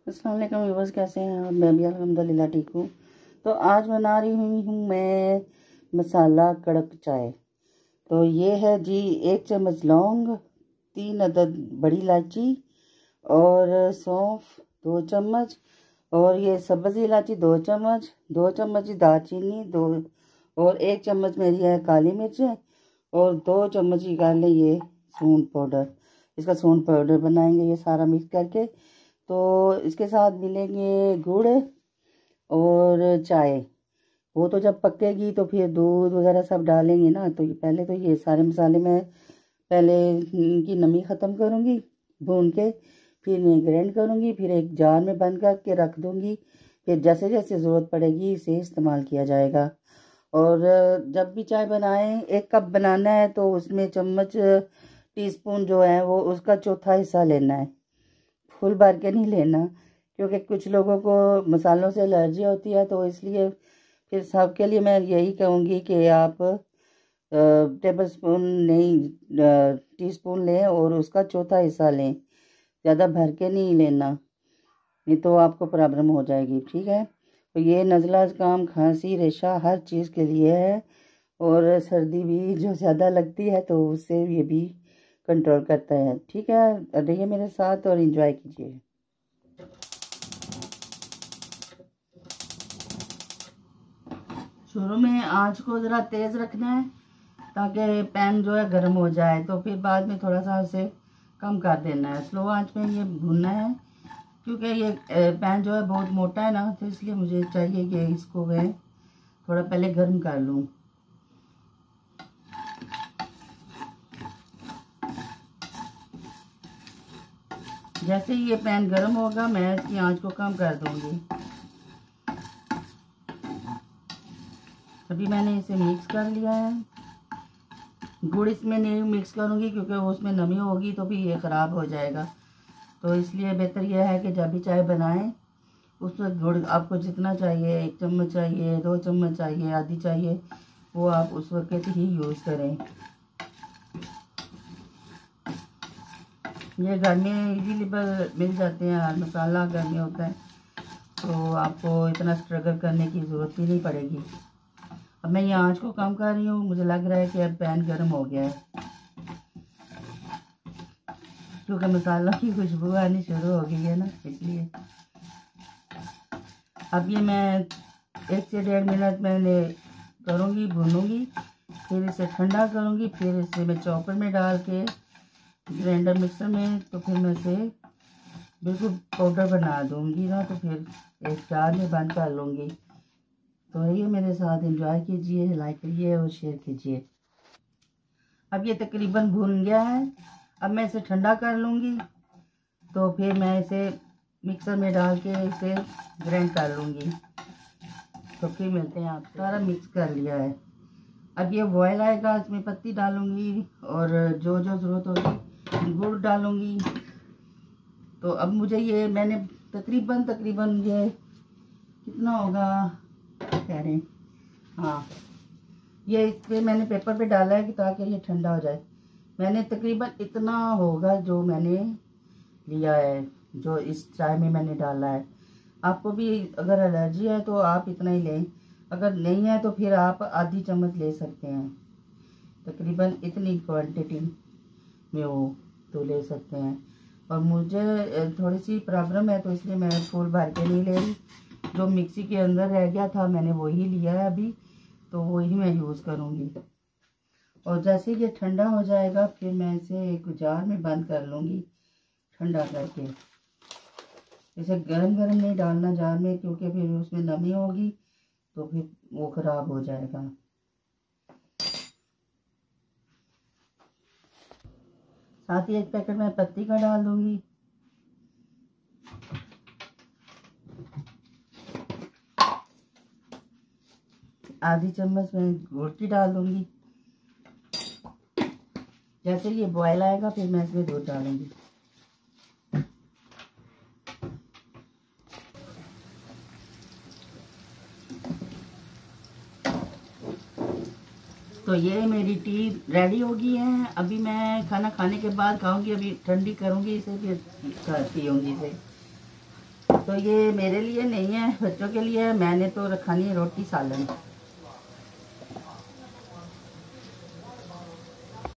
अस्सलाम वालेकुम व्यूअर्स, कैसे हैं आप? मैं भी अल्हम्दुलिल्लाह ठीक हूँ। तो आज बना रही हूँ मैं मसाला कड़क चाय। तो ये है जी 1 चम्मच लौंग, 3 अदद बड़ी इलायची और सौंफ 2 चम्मच, और ये सब्ज़ इलायची 2 चम्मच, 2 चम्मच दालचीनी 2, और 1 चम्मच मेरी है काली मिर्चें, और 2 चम्मच ही डाल लें ये सूंड पाउडर। इसका सूंड पाउडर बनाएंगे ये सारा मिक्स करके। तो इसके साथ मिलेंगे गुड़ और चाय। वो तो जब पकेगी तो फिर दूध वगैरह सब डालेंगे ना। तो पहले तो ये सारे मसाले मैं पहले इनकी नमी ख़त्म करूँगी भून के, फिर मैं ग्राइंड करूँगी, फिर एक जार में बंद करके रख दूँगी। फिर जैसे जैसे ज़रूरत पड़ेगी इसे इस्तेमाल किया जाएगा। और जब भी चाय बनाएं 1 कप बनाना है तो उसमें चम्मच टीस्पून जो है वो उसका चौथा हिस्सा लेना है, फुल भर के नहीं लेना, क्योंकि कुछ लोगों को मसालों से एलर्जी होती है। तो इसलिए फिर सबके लिए मैं यही कहूँगी कि आप टेबल स्पून नहीं टीस्पून लें और उसका चौथा हिस्सा लें, ज़्यादा भर के नहीं लेना, नहीं तो आपको प्रॉब्लम हो जाएगी। ठीक है। तो ये नज़ला ज़ुकाम खांसी रेशा हर चीज़ के लिए है, और सर्दी भी जो ज़्यादा लगती है तो उससे ये भी कंट्रोल करता है। ठीक है, रहिए मेरे साथ और एंजॉय कीजिए। शुरू में आंच को ज़रा तेज़ रखना है ताकि पैन जो है गर्म हो जाए, तो फिर बाद में थोड़ा सा उसे कम कर देना है। स्लो आंच में ये भूनना है, क्योंकि ये पैन जो है बहुत मोटा है ना, तो इसलिए मुझे चाहिए कि इसको मैं थोड़ा पहले गर्म कर लूँ। जैसे ही ये पैन गर्म होगा मैं इसकी आंच को कम कर दूंगी। अभी मैंने इसे मिक्स कर लिया है। गुड़ इसमें नहीं मिक्स करूंगी क्योंकि उसमें नमी होगी तो भी ये ख़राब हो जाएगा। तो इसलिए बेहतर यह है कि जब भी चाय बनाएं उस वक्त गुड़ आपको जितना चाहिए, 1 चम्मच चाहिए, 2 चम्मच चाहिए, आधी चाहिए, वो आप उस वक्त ही यूज़ करें। ये घर में इजीलेबल मिल जाते हैं, हर मसाला घर में होता है, तो आपको इतना स्ट्रगल करने की ज़रूरत ही नहीं पड़ेगी। अब मैं ये आंच को कम कर रही हूँ, मुझे लग रहा है कि अब पैन गर्म हो गया है, क्योंकि मसालों की खुशबू आनी शुरू हो गई है ना, इसलिए। अब ये मैं 1 से 1.5 मिनट मैंने करूँगी, भूनूँगी, फिर इसे ठंडा करूँगी, फिर इसे मैं चॉपर में डाल के ग्राइंडर मिक्सर में, तो फिर मैं इसे बिल्कुल पाउडर बना दूँगी ना, तो फिर एक जार में बंद कर लूँगी। तो ये मेरे साथ एंजॉय कीजिए, लाइक करिए और शेयर कीजिए। अब ये तकरीबन भून गया है। अब मैं इसे ठंडा कर लूँगी, तो फिर मैं इसे मिक्सर में डाल के इसे ग्राइंड कर लूँगी। तो फिर मिलते हैं। आप सारा मिक्स कर लिया है। अब ये बॉयल आएगा, इसमें पत्ती डालूँगी और जो जो ज़रूरत होगी गुड़ डालूँगी। तो अब मुझे ये मैंने तकरीबन ये कितना होगा कह रहे हैं, हाँ, ये इस पर मैंने पेपर पे डाला है कि ताकि ये ठंडा हो जाए। मैंने तकरीबन इतना होगा जो मैंने लिया है, जो इस चाय में मैंने डाला है। आपको भी अगर एलर्जी है तो आप इतना ही लें, अगर नहीं है तो फिर आप आधी चम्मच ले सकते हैं। तकरीबन इतनी क्वांटिटी में हो तो ले सकते हैं। और मुझे थोड़ी सी प्रॉब्लम है तो इसलिए मैं फुल भर के नहीं ले रही। जो मिक्सी के अंदर रह गया था मैंने वही लिया है अभी, तो वही मैं यूज़ करूँगी। और जैसे ये ठंडा हो जाएगा फिर मैं इसे एक जार में बंद कर लूँगी ठंडा करके। इसे गरम गरम नहीं डालना जार में, क्योंकि फिर उसमें नमी होगी तो फिर वो ख़राब हो जाएगा। साथ ही 1 पैकेट में पत्ती का डाल दूँगी। आधी चम्मच मैं गुड़ की डाल दूँगी। जैसे ये बॉयल आएगा फिर मैं इसमें दूध डालूँगी। तो ये मेरी टी रेडी हो गई है। अभी मैं खाना खाने के बाद खाऊंगी, अभी ठंडी करूंगी इसे, फिर पीऊँगी इसे। तो ये मेरे लिए नहीं है, बच्चों के लिए है। मैंने तो रखा नहीं है रोटी सालन।